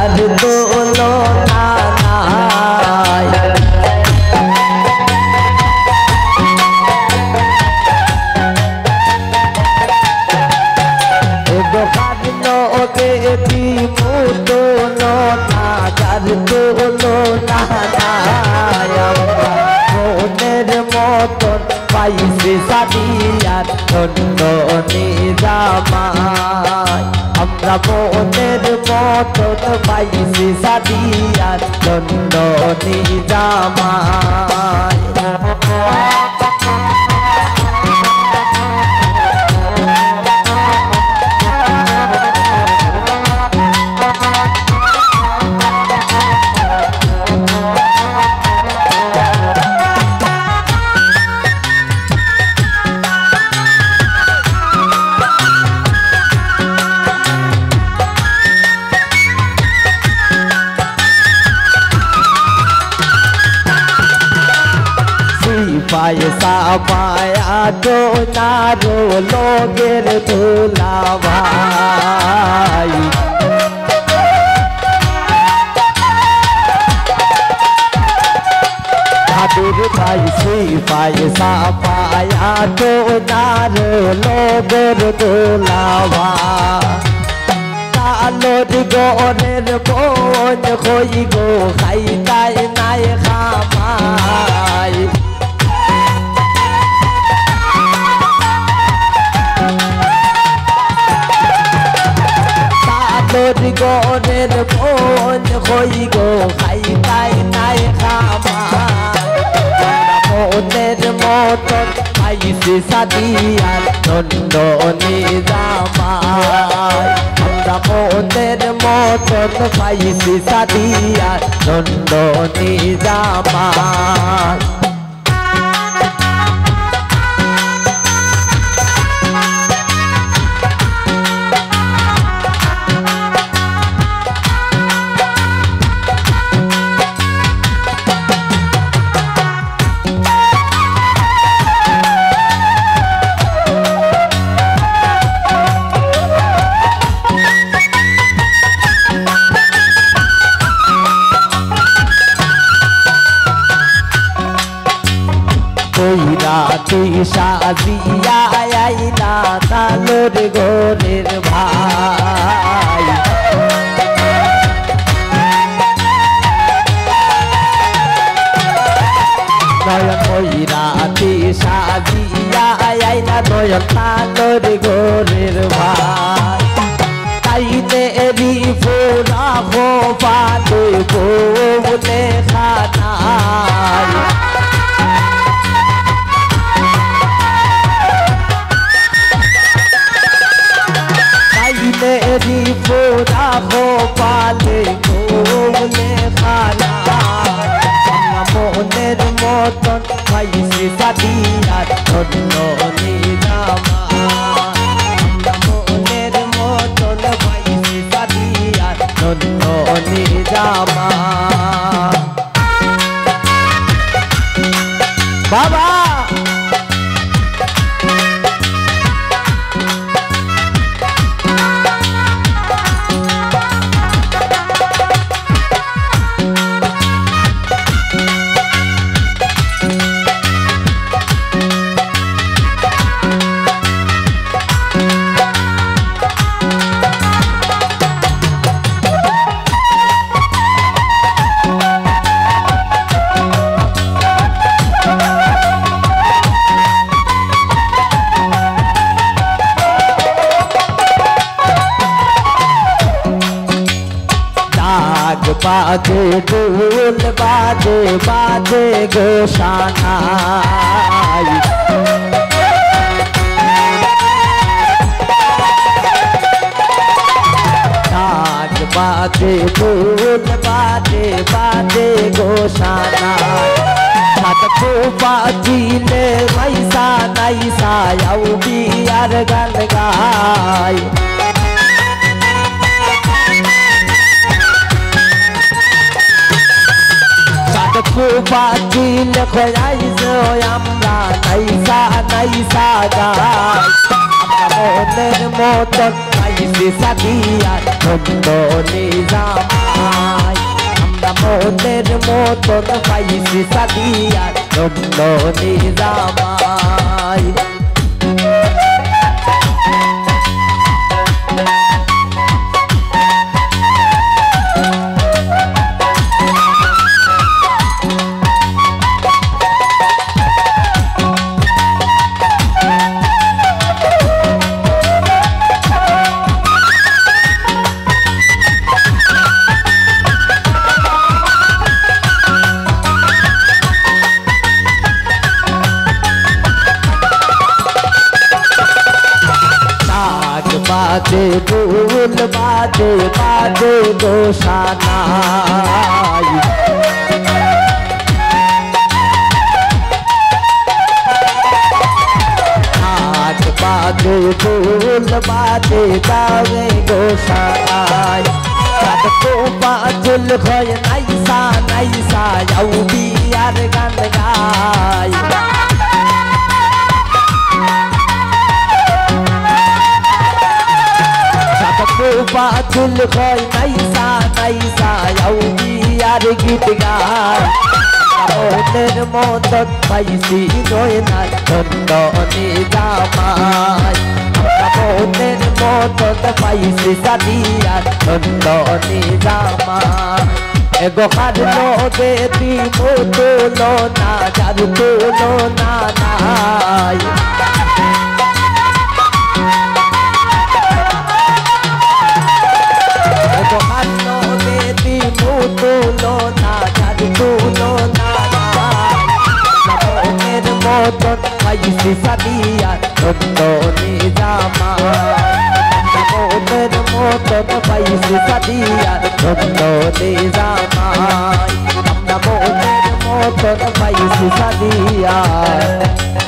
যার তুলনা নাই দেবী মুতুলনা যার তুলনা নাই মনের মতন পাইছে সাদিয়ার ধন্য নিজামাই আমরা মনের মতন পাইছে সাদিয়ার ধন্য নিজামাই পয়সা পায়া দোনারো লোগের দুলা ভাই হাদুর ভাই সেই পয়সা পায়া দোনারো লোগের দুলা ভাই কালোর গরের বোন কই গো খাই তাই নাই খামাই গরের বোন হই গো খাই তাই নাই খামার মতন পাইছে সাদিয়ার ধন্য নিজামাই আমরা মনের মতন পাইছে সাদিয়ার ধন্য নিজামাই রাতি সাজিয়া আইলা কালোর গোরের ভাই নয়ন ওই রাতি সাজিয়া আইলা নয়ন কালোর গোরের ভাই তাইতে এরি ফোরা হো পাতে বলে খানাই तेरी पूरा हो पाले गोले खाना मोहनेर मतन पाइसे सादियार धন্য নিজামাই মোহনের মতন পাইছে সাদিয়ার ধন্য নিজামাই বাবা बाजे ढोल बाजे बाजे गोशानाई नाग बाजे ढोल बाजे बाजे गोशानाई सात को बाजीले मैसा नैसा याऊ बियार गान गाई Kupatil khoyaizo amra naisa naisa gai amra moner moton paisi sadia dhonno nizam মনের মতন পাইছি সাদিয়ার ধন্য নিজামাই बाजे बोल बाजे बाजे गोशानाई आग बाजे बोल बाजे बाजे गोशानाई सात को बाजुल भय नाइसा नाइसा याऊ बियार गान गाई बाजुल भय नाइसा नाइसा याऊ बियार गीत गाय মনের মতন পাইছি নয়নার ধন্য নিজামাই মনের মতন পাইছি সাদিয়ার ধন্য নিজামাই এগোখার লগে দিমু তুলনা যার তুলনা নাই তুলনা যার তুলনা মনের মতন পাইছি সাদিয়ার ধন্য নিজামাই মনের মতন পাইছি সাদিয়ার ধন্য নিজামাই মনের মতন পাইছি সাদিয়ার